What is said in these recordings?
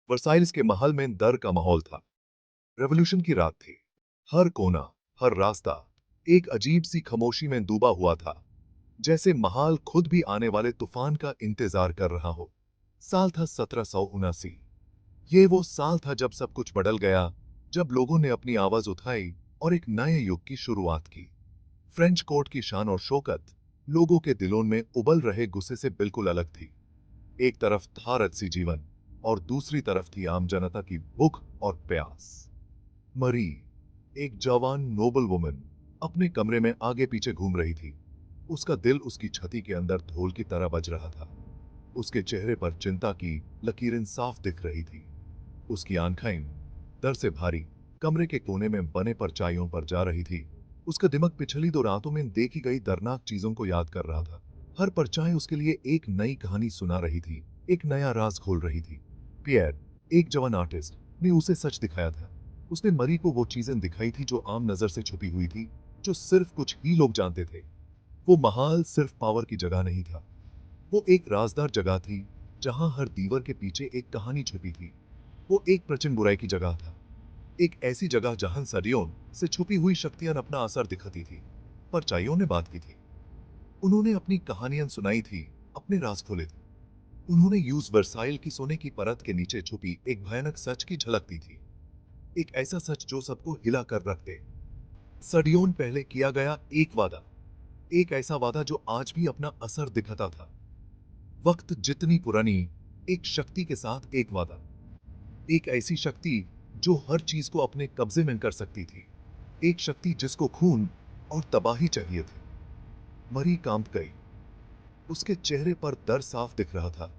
Versailles के महल में डर का माहौल था। रेवोल्यूशन की रात थी। हर कोना, हर रास्ता एक अजीब सी खामोशी में डूबा हुआ था, जैसे महल खुद भी आने वाले तूफान का इंतजार कर रहा हो। साल था 1779। ये वो साल था जब सब कुछ बदल गया, जब लोगों ने अपनी आवाज उठाई और एक नए युग की शुरुआत की। फ्रेंच कोर्ट की शान और शौकत लोगों के दिलों में उबल रहे गुस्से से बिल्कुल अलग थी। एक तरफ था रजसी जीवन और दूसरी तरफ थी आम जनता की भूख और प्यास। मरी, एक जवान नोबल वुमन, अपने कमरे में आगे पीछे घूम रही थी। उसका दिल उसकी छाती के अंदर ढोल की तरह बज रहा था। उसके चेहरे पर चिंता की लकीरें साफ दिख रही थी। उसकी आंखें डर से भारी कमरे के कोने में बने परछाइयों पर जा रही थी। उसका दिमाग पिछली 2 रातों में देखी गई दर्दनाक चीजों को याद कर रहा था। हर परछाई उसके लिए एक नई कहानी सुना रही थी, एक नया राज खोल रही थी। पियर, एक जवान आर्टिस्ट, ने उसे सच दिखाया था। उसने मरी को वो चीजें दिखाई थी जो आम नजर से छुपी हुई थी, जो सिर्फ कुछ ही लोग जानते थे। वो महाल सिर्फ पावर की जगह नहीं था, वो एक राजदार जगह थी, जहां हर दीवार के पीछे एक कहानी छुपी थी। वो एक प्रचंड बुराई की जगह था, एक ऐसी जगह जहां सदियों से छुपी हुई शक्तियां अपना असर दिखाती थी। परछाइयों ने बात की थी, उन्होंने अपनी कहानियां सुनाई थी, अपने राज खोले थे। उन्होंने यूज वर्साइल की सोने की परत के नीचे छुपी एक भयानक सच की झलक दी थी। एक ऐसा सच जो सबको हिला कर रख दे। सदियों पहले किया गया एक वादा, एक ऐसा वादा जो आज भी अपना असर दिखाता था। वक्त जितनी पुरानी, एक शक्ति के साथ एक वादा, एक ऐसी शक्ति जो हर चीज को अपने कब्जे में कर सकती थी, एक शक्ति जिसको खून और तबाही चाहिए थी। मरी कांप गई। उसके चेहरे पर डर साफ दिख रहा था,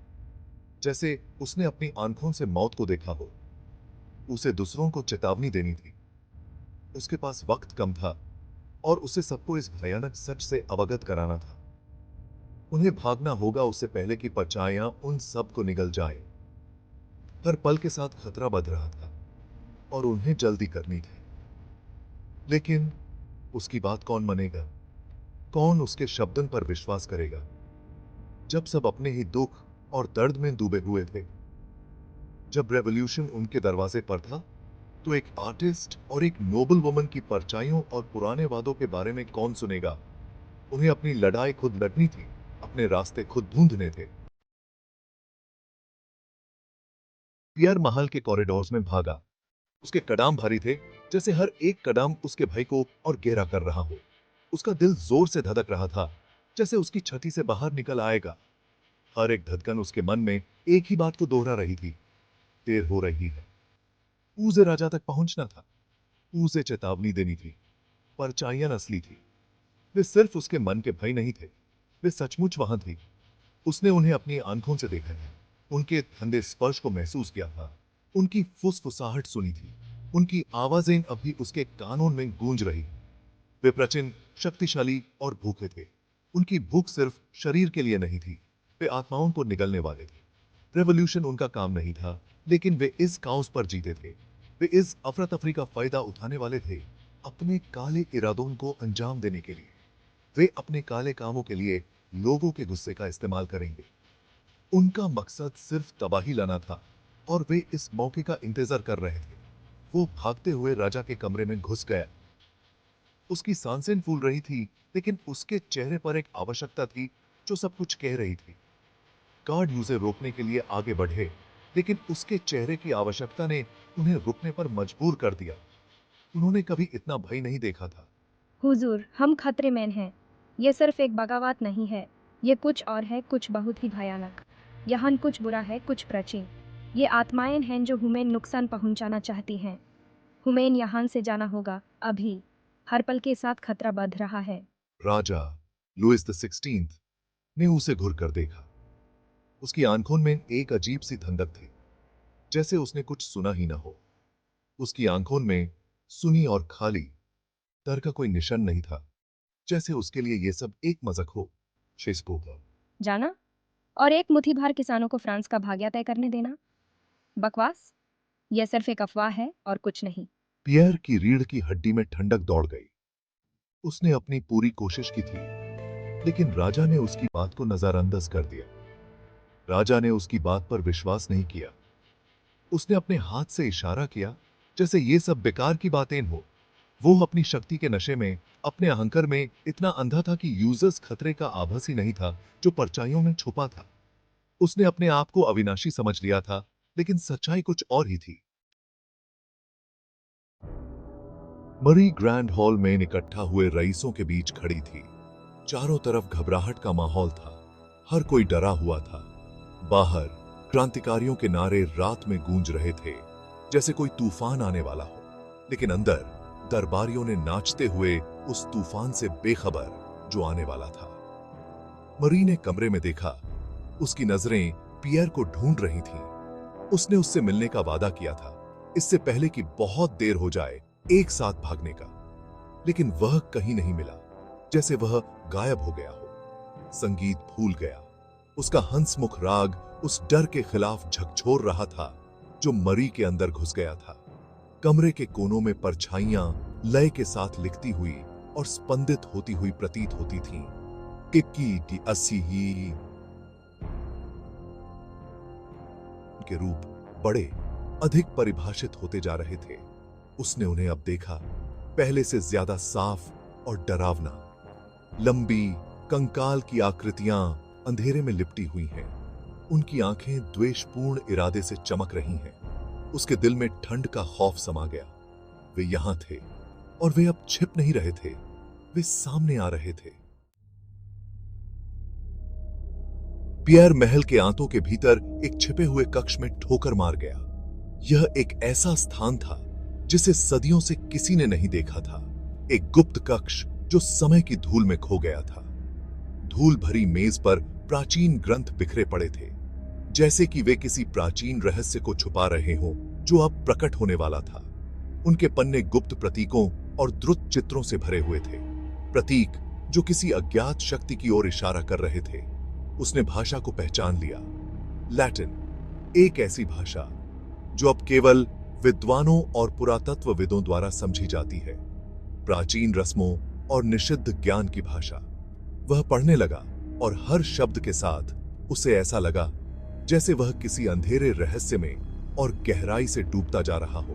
जैसे उसने अपनी आंखों से मौत को देखा हो। उसे दूसरों को चेतावनी देनी थी। उसके पास वक्त कम था और उसे सबको इस भयानक सच से अवगत कराना था। उन्हें भागना होगा उससे पहले कि परछाइयां उन सब को निगल जाए। हर पल के साथ खतरा बढ़ रहा था और उन्हें जल्दी करनी थी। लेकिन उसकी बात कौन मानेगा? कौन उसके शब्दों पर विश्वास करेगा, जब सब अपने ही दुख और दर्द में डूबे हुए थे? जब रेवोल्यूशन उनके दरवाजे पर था, तो एक आर्टिस्ट और एक नोबल वुमन की परछाइयों और पुराने वादों के बारे में कौन सुनेगा? उन्हें अपनी लड़ाई खुद लड़नी थी, अपने रास्ते खुद ढूंढने थे। पियर महल के कॉरिडोर्स में भागा। उसके कदम भारी थे, जैसे हर एक कदम उसके भय को और गहरा कर रहा हो। उसका दिल जोर से धड़क रहा था, जैसे उसकी छाती से बाहर निकल आएगा। हर एक धड़कन उसके मन में एक ही बात को दोहरा रही थी, देर हो रही है। उसे राजा तक पहुंचना था, उसे चेतावनी देनी थी। परछाइयां असली थी, वे सिर्फ उसके मन के भय नहीं थे, वे सचमुच वहां थी। उसने उन्हें अपनी आंखों से देखा है, उनके ठंडे स्पर्श को महसूस किया था, उनकी फुसफुसाहट सुनी थी, उनकी आवाजें अभी उसके कानों में गूंज रही। वे प्रचंड, शक्तिशाली और भूखे थे। उनकी भूख सिर्फ शरीर के लिए नहीं थी, वे आत्माओं को निगलने वाले थे। रेवोल्यूशन उनका काम नहीं था, लेकिन वे इस काउंस पर जीते थे। वे इस अफरा तफरी का फायदा उठाने वाले थे, अपने काले इरादों को अंजाम देने के लिए। वे अपने काले कामों के लिए लोगों के गुस्से का इस्तेमाल करेंगे। उनका मकसद सिर्फ तबाही लाना था और वे इस मौके का इंतजार कर रहे थे। वो भागते हुए राजा के कमरे में घुस गया। उसकी सांसें फूल रही थी, लेकिन उसके चेहरे पर एक आवश्यकता थी जो सब कुछ कह रही थी। गार्ड उसे रोकने के लिए आगे बढ़े, लेकिन उसके चेहरे की आवश्यकता ने उन्हें रुकने पर मजबूर कर दिया। उन्होंने कभी इतना भय नहीं देखा था। हुजूर, हम खतरे में हैं। ये सिर्फ एक बगावत नहीं है, ये कुछ और है, कुछ बहुत ही भयानक। यहाँ कुछ बुरा है, कुछ प्राचीन। ये आत्माएं हैं जो हमें नुकसान पहुंचाना चाहती हैं। हमें यहाँ से जाना होगा, अभी। हर पल के साथ खतरा बढ़ रहा है। राजा लुइस द 16 ने उसे घूर कर देखा। उसकी आंखों में एक अजीब सी ठंडक थी, जैसे उसने कुछ सुना ही ना हो। उसकी आंखों में सुनी और खाली डर का कोई निशान नहीं था, जैसे उसके लिए यह सब एक मजाक हो। शेस्पो जाना? और एक मुट्ठी भर किसानों को फ्रांस का भाग्य तय करने देना? बकवास। यह सिर्फ एक अफवाह है और कुछ नहीं। पियर की रीढ़ की हड्डी में ठंडक दौड़ गई। उसने अपनी पूरी कोशिश की थी, लेकिन राजा ने उसकी बात को नजरअंदाज कर दिया। राजा ने उसकी बात पर विश्वास नहीं किया। उसने अपने हाथ से इशारा किया, जैसे ये सब बेकार की बातें हो। वो अपनी शक्ति के नशे में, अपने अहंकार में इतना अंधा था कि यूजर्स खतरे का आभास ही नहीं था जो परछाइयों में छुपा था। उसने अपने आप को अविनाशी समझ लिया था, लेकिन सच्चाई कुछ और ही थी। मरी ग्रैंड हॉल में इकट्ठा हुए रईसों के बीच खड़ी थी। चारों तरफ घबराहट का माहौल था। हर कोई डरा हुआ था। बाहर क्रांतिकारियों के नारे रात में गूंज रहे थे, जैसे कोई तूफान आने वाला हो। लेकिन अंदर दरबारियों ने नाचते हुए उस तूफान से बेखबर जो आने वाला था। मरी ने कमरे में देखा। उसकी नजरें पियर को ढूंढ रही थीं। उसने उससे मिलने का वादा किया था, इससे पहले कि बहुत देर हो जाए, एक साथ भागने का। लेकिन वह कहीं नहीं मिला, जैसे वह गायब हो गया हो। संगीत भूल गया। उसका हंसमुख राग उस डर के खिलाफ झकझोर रहा था जो मरी के अंदर घुस गया था। कमरे के कोनों में परछाइयां लय के साथ लिखती हुई और स्पंदित होती हुई प्रतीत होती थीं। किक्की अस्सी ही के रूप बड़े अधिक परिभाषित होते जा रहे थे। उसने उन्हें अब देखा, पहले से ज्यादा साफ और डरावना। लंबी कंकाल की आकृतियां अंधेरे में लिपटी हुई हैं। उनकी आंखें द्वेषपूर्ण इरादे से चमक रही हैं। उसके दिल में ठंड का खौफ समा गया। वे यहां थे और वे अब छिप नहीं रहे थे, वे सामने आ रहे थे। पियर महल के आंतों के भीतर एक छिपे हुए कक्ष में ठोकर मार गया। यह एक ऐसा स्थान था जिसे सदियों से किसी ने नहीं देखा था। एक गुप्त कक्ष जो समय की धूल में खो गया था। धूल भरी मेज पर प्राचीन ग्रंथ बिखरे पड़े थे, जैसे कि वे किसी प्राचीन रहस्य को छुपा रहे हों जो अब प्रकट होने वाला था। उनके पन्ने गुप्त प्रतीकों और द्रुत चित्रों से भरे हुए थे, प्रतीक जो किसी अज्ञात शक्ति की ओर इशारा कर रहे थे। उसने भाषा को पहचान लिया। लैटिन, एक ऐसी भाषा जो अब केवल विद्वानों और पुरातत्वविदों द्वारा समझी जाती है। प्राचीन रस्मों और निषिद्ध ज्ञान की भाषा। वह पढ़ने लगा और हर शब्द के साथ उसे ऐसा लगा जैसे वह किसी अंधेरे रहस्य में और गहराई से डूबता जा रहा हो।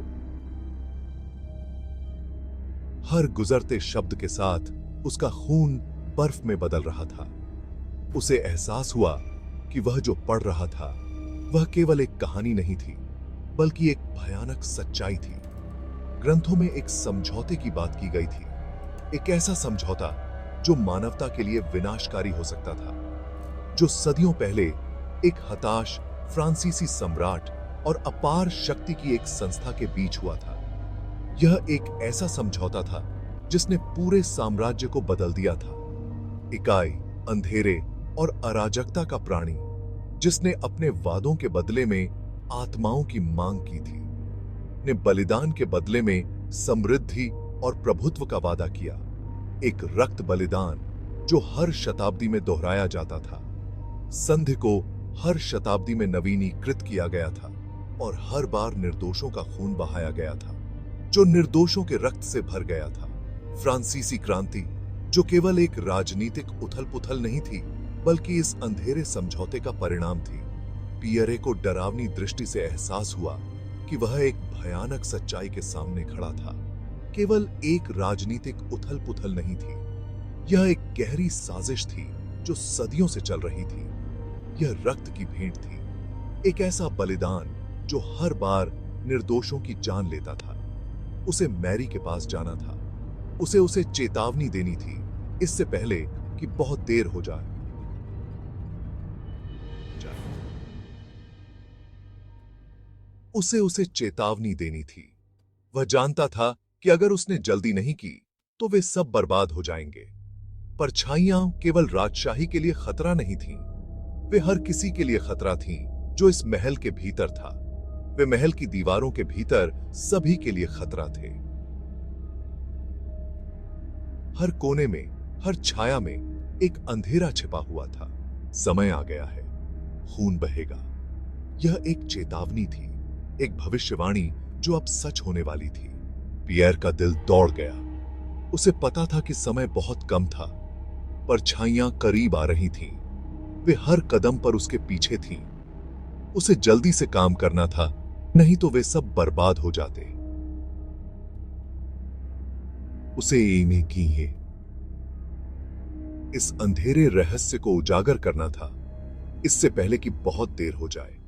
हर गुजरते शब्द के साथ उसका खून बर्फ में बदल रहा था। उसे एहसास हुआ कि वह जो पढ़ रहा था वह केवल एक कहानी नहीं थी, बल्कि एक भयानक सच्चाई थी। ग्रंथों में एक समझौते की बात की गई थी, एक ऐसा समझौता जो मानवता के लिए विनाशकारी हो सकता था, जो सदियों पहले एक हताश फ्रांसीसी सम्राट और अपार शक्ति की एक संस्था के बीच हुआ था। यह एक ऐसा समझौता था जिसने पूरे साम्राज्य को बदल दिया था। इकाई, अंधेरे और अराजकता का प्राणी, जिसने अपने वादों के बदले में आत्माओं की मांग की थी, ने बलिदान के बदले में समृद्धि और प्रभुत्व का वादा किया। एक रक्त बलिदान जो हर शताब्दी में दोहराया जाता था। संधि को हर शताब्दी में नवीनीकृत किया गया था और हर बार निर्दोषों का खून बहाया गया था, जो निर्दोषों के रक्त से भर गया था। फ्रांसीसी क्रांति जो केवल एक राजनीतिक उथल-पुथल नहीं थी, बल्कि इस अंधेरे समझौते का परिणाम थी। पियरे को डरावनी दृष्टि से एहसास हुआ कि वह एक भयानक सच्चाई के सामने खड़ा था। केवल एक राजनीतिक उथल-पुथल नहीं थी, यह एक गहरी साजिश थी जो सदियों से चल रही थी। यह रक्त की भेंट थी, एक ऐसा बलिदान जो हर बार निर्दोषों की जान लेता था। उसे मैरी के पास जाना था। उसे चेतावनी देनी थी, इससे पहले कि बहुत देर हो जाए। उसे चेतावनी देनी थी। वह जानता था कि अगर उसने जल्दी नहीं की तो वे सब बर्बाद हो जाएंगे। परछाइयां केवल राजशाही के लिए खतरा नहीं थीं, वे हर किसी के लिए खतरा थीं जो इस महल के भीतर था। वे महल की दीवारों के भीतर सभी के लिए खतरा थे। हर कोने में, हर छाया में एक अंधेरा छिपा हुआ था। समय आ गया है, खून बहेगा। यह एक चेतावनी थी, एक भविष्यवाणी जो अब सच होने वाली थी। पियर का दिल दौड़ गया। उसे पता था कि समय बहुत कम था। परछाइयां करीब आ रही थीं। वे हर कदम पर उसके पीछे थीं। उसे जल्दी से काम करना था, नहीं तो वे सब बर्बाद हो जाते। उसे एमी की है इस अंधेरे रहस्य को उजागर करना था, इससे पहले कि बहुत देर हो जाए।